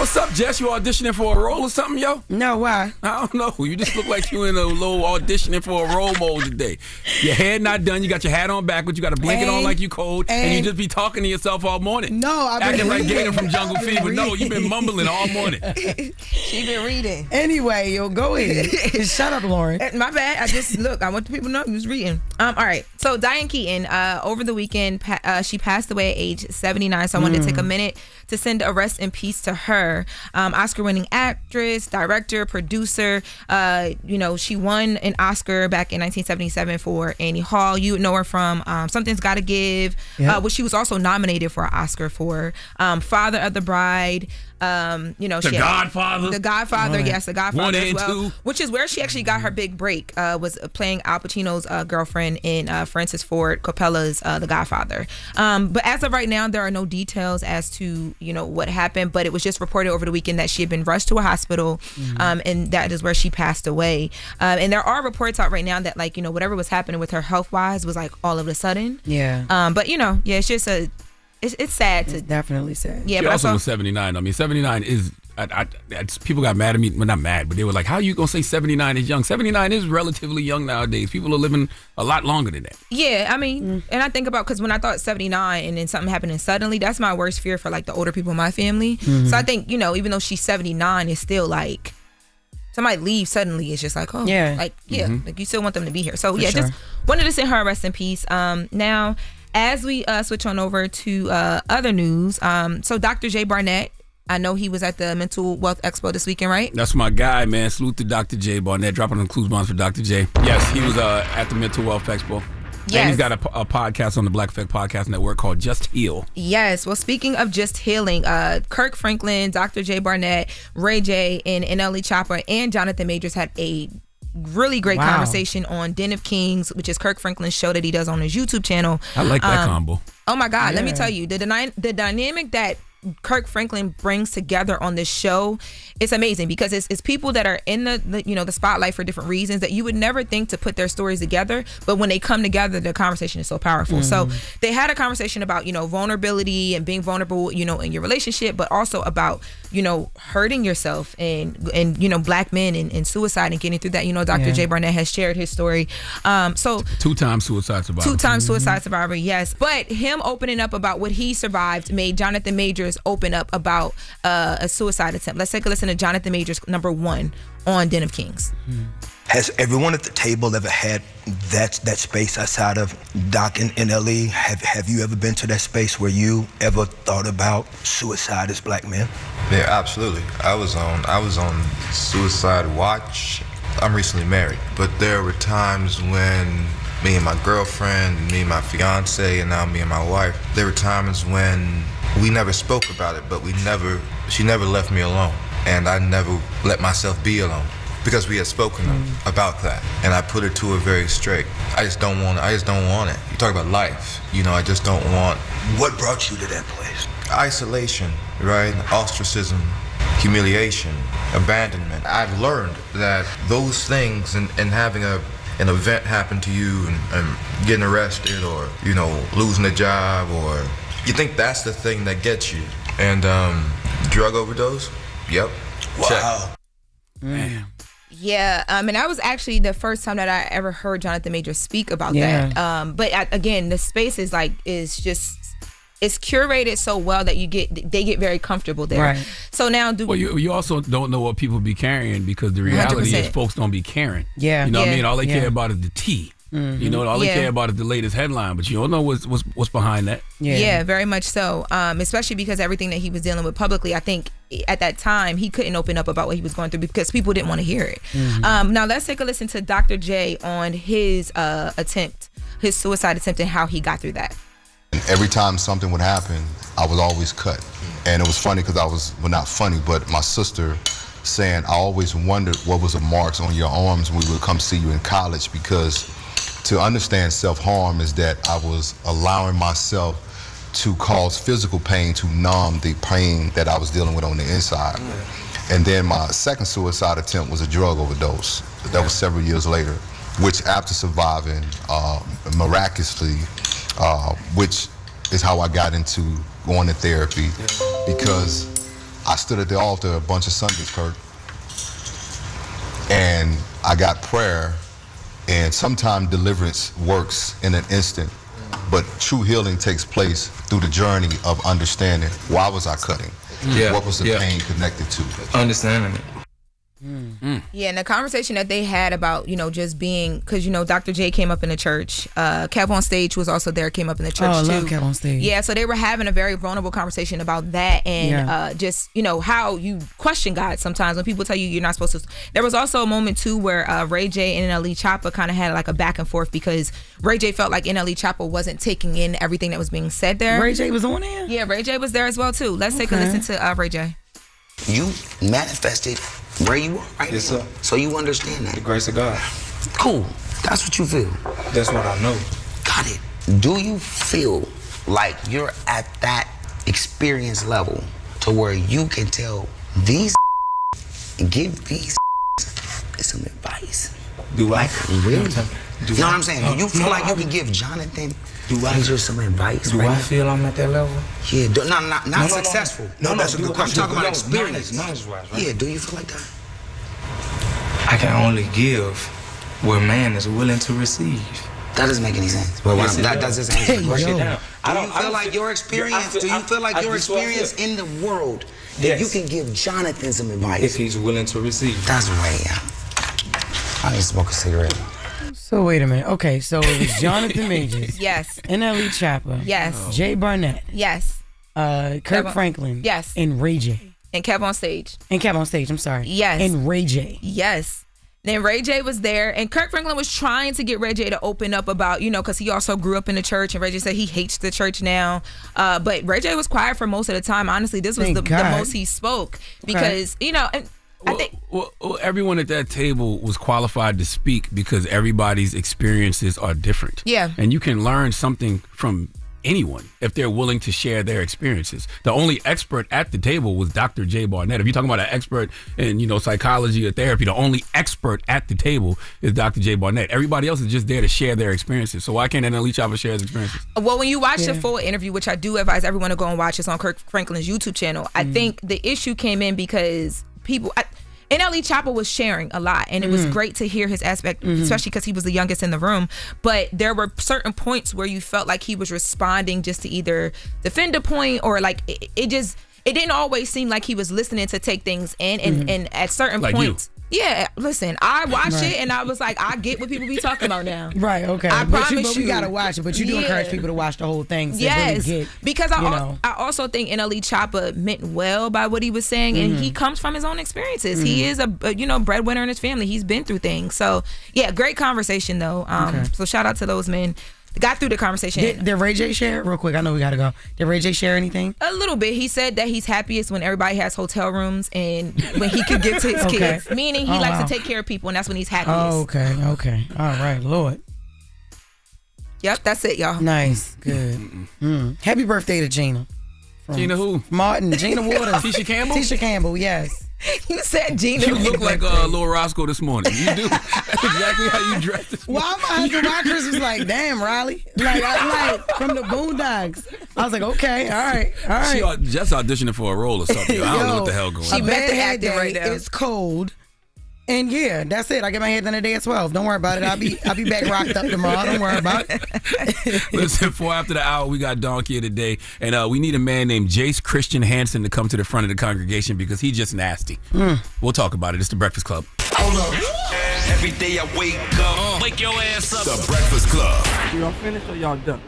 What's up, Jess? You auditioning for a role or something, yo? No, why? I don't know. You just look like you in a little auditioning for a role mode today. Your hair not done. You got your hat on backwards. You got a blanket on like you cold. And you just be talking to yourself all morning. No, I've been acting reading. like Gator from Jungle Fever. No, you've been mumbling all morning. She been reading. Anyway, yo, go ahead. Shut up, Loren. My bad. I want the people to know you was reading. All right. So Diane Keaton, over the weekend, she passed away at age 79. So I wanted to take a minute to send a rest in peace to her. Oscar-winning actress, director, producer. She won an Oscar back in 1977 for Annie Hall. You know her from Something's Gotta Give, which she was also nominated for an Oscar for. Father of the Bride. The Godfather. The Godfather, yes, The Godfather 1 as and well. 2. Which is where she actually got her big break. Was playing Al Pacino's girlfriend in Francis Ford Coppola's The Godfather. But as of right now, there are no details as to what happened. But it was just reported over the weekend that she had been rushed to a hospital, and that is where she passed away. And there are reports out right now that whatever was happening with her health wise was all of a sudden. Yeah. But it's just it's sad. It's definitely sad. Yeah. She but also was 79. I mean, 79 is. People got mad at me. Well, not mad, but they were like, "How you gonna say 79 is young? 79 is relatively young nowadays. People are living a lot longer than that." Yeah, I mean, and I think about because when I thought 79 and then something happening suddenly, that's my worst fear for the older people in my family. So I think even though she's 79, it's still somebody leaves suddenly. It's just you still want them to be here. So just wanted to send her a rest in peace. Now, as we switch on over to other news, so Dr. J. Barnett. I know he was at the Mental Wealth Expo this weekend, right? That's my guy, man. Salute to Dr. J. Barnett. Dropping on clues bombs for Dr. J. Yes, he was at the Mental Wealth Expo. Yes. And he's got a podcast on the Black Effect Podcast Network called Just Heal. Yes. Well, speaking of just healing, Kirk Franklin, Dr. J. Barnett, Ray J, and NLE Chopper, and Jonathan Majors had a really great conversation on Den of Kings, which is Kirk Franklin's show that he does on his YouTube channel. I like that combo. Oh, my God. Yeah. Let me tell you, the dynamic that Kirk Franklin brings together on this show, it's amazing because it's people that are in the spotlight for different reasons that you would never think to put their stories together, but when they come together, the conversation is so powerful. So they had a conversation about vulnerability and being vulnerable in your relationship, but also about hurting yourself and black men and suicide and getting through that. Dr. J. Barnett has shared his story. So 2-time suicide survivor. 2-time suicide survivor, yes. But him opening up about what he survived made Jonathan Majors open up about a suicide attempt. Let's take a listen to Jonathan Majors, number 1 on Den of Kings. Has everyone at the table ever had that space outside of Doc and NLE? Have you ever been to that space where you ever thought about suicide as black men? Yeah, absolutely. I was on suicide watch. I'm recently married, but there were times when me and my girlfriend, me and my fiance, and now me and my wife, there were times when we never spoke about it, but she never left me alone, and I never let myself be alone because we had spoken about that, and I put it to her very straight. I just don't want it. You talk about life, I just don't want. What brought you to that place? Isolation, right? Ostracism, humiliation, abandonment. I've learned that those things and having an event happen to you and getting arrested or, losing a job or you think that's the thing that gets you. And drug overdose? Yep. Wow. Damn. Yeah, and that was actually the first time that I ever heard Jonathan Majors speak about that. But again, the space is it's curated so well that they get very comfortable there. Right. So now you also don't know what people be carrying because the reality 100%. Is folks don't be caring. Yeah. You know what I mean? All they care about is the tea. Mm-hmm. All they care about is the latest headline, but you don't know what's behind that. Yeah, very much so. Especially because everything that he was dealing with publicly, I think at that time he couldn't open up about what he was going through because people didn't want to hear it. Now let's take a listen to Dr. J on his his suicide attempt, and how he got through that. And every time something would happen, I was always cut, and it was funny because not funny, but my sister saying I always wondered what was the marks on your arms when we would come see you in college, because to understand self-harm is that I was allowing myself to cause physical pain to numb the pain that I was dealing with on the inside. And then my second suicide attempt was a drug overdose. That was several years later, which after surviving miraculously, which is how I got into going to therapy, because I stood at the altar a bunch of Sundays, Kirk, and I got prayer, and sometimes deliverance works in an instant, but true healing takes place through the journey of understanding why was I cutting? What was the pain connected to? Understanding it. Yeah, and the conversation that they had about, just being, because, Dr. J came up in the church. Kev on Stage was also there, came up in the church, I too. love Kev on Stage. Yeah, so they were having a very vulnerable conversation about that and just, how you question God sometimes when people tell you you're not supposed to. There was also a moment, too, where Ray J and NLE Choppa kind of had like a back and forth because Ray J felt like NLE Choppa wasn't taking in everything that was being said there. Ray J was on there? Yeah, Ray J was there as well, too. Let's take a listen to Ray J. You manifested where you are right Yes, now. sir. So you understand that. The grace of God. Cool. That's what you feel. That's what I know. Got it. Do you feel like you're at that experience level to where you can tell these and give these some advice? Do I? Like, really? You know what I'm saying? Do you feel like you can give Jonathan Major some advice? Do I feel I'm at that level? Yeah, not successful. No, that's a good question. I'm talking about experience. Knowledge-wise, right? Yeah, do you feel like that? I can only give where man is willing to receive. That doesn't make any sense. But Yes, that does just answer the question. Break it down. Do you feel like your experience? Do you feel like your experience in the world that you can give Jonathan some advice? If he's willing to receive. That's way out. I need to smoke a cigarette. So wait a minute. Okay, so it was Jonathan Majors. Yes. NLE Choppa. Yes. Jay Barnett. Yes. Kirk Franklin. Yes. And Ray J. And Kev on Stage. And Kev on Stage, I'm sorry. Yes. And Ray J. Yes. Then Ray J was there, and Kirk Franklin was trying to get Ray J to open up about, because he also grew up in the church, and Ray J said he hates the church now. But Ray J was quiet for most of the time. Honestly, this was the most he spoke because, and I think. Well, everyone at that table was qualified to speak because everybody's experiences are different. Yeah. And you can learn something from anyone if they're willing to share their experiences. The only expert at the table was Dr. J Barnett. If you're talking about an expert in, psychology or therapy, the only expert at the table is Dr. J Barnett. Everybody else is just there to share their experiences. So why can't NLE Choppa share his experiences? Well, when you watch the full interview, which I do advise everyone to go and watch, it's on Kirk Franklin's YouTube channel. I think the issue came in because NLE Choppa was sharing a lot, and it was great to hear his aspect, especially because he was the youngest in the room. But there were certain points where you felt like he was responding just to either defend a point or like it didn't always seem like he was listening to take things in. And at certain points. Yeah, listen, I watched it and I was like, I get what people be talking about now. Right, okay. I promise you gotta watch it, but you do encourage people to watch the whole thing. So yes, really get, because I also think NLE Choppa meant well by what he was saying, and he comes from his own experiences. He is a breadwinner in his family. He's been through things. So yeah, great conversation though. So shout out to those men. Got through the conversation. Did Ray J share real quick? I know we gotta go. Did Ray J share anything? A little bit. He said that he's happiest when everybody has hotel rooms and when he could give to his kids. Meaning he likes to take care of people, and that's when he's happiest. Oh, okay. All right, Lord. Yep, that's it, y'all. Nice, good. Happy birthday to Gina. Gina who? Martin. Gina Waters. Tisha Campbell? Tisha Campbell, yes. You said Gina. You look like Lil Roscoe this morning. You do. That's exactly how you dress this morning. Well, my husband, Chris was like, damn, Riley. Like from the Boondocks. I was like, okay, all right. She just auditioning for a role or something. I don't know what the hell going on. She better act day right now. It's cold. And yeah, that's it. I get my head done today at 12. Don't worry about it. I'll be back rocked up tomorrow. Don't worry about it. Listen, 4 after the hour, we got Donkey today, and we need a man named Jace Christian Hansen to come to the front of the congregation because he's just nasty. We'll talk about it. It's the Breakfast Club. Hold up. Every day I wake up, wake your ass up. The Breakfast Club. Y'all finished or y'all done?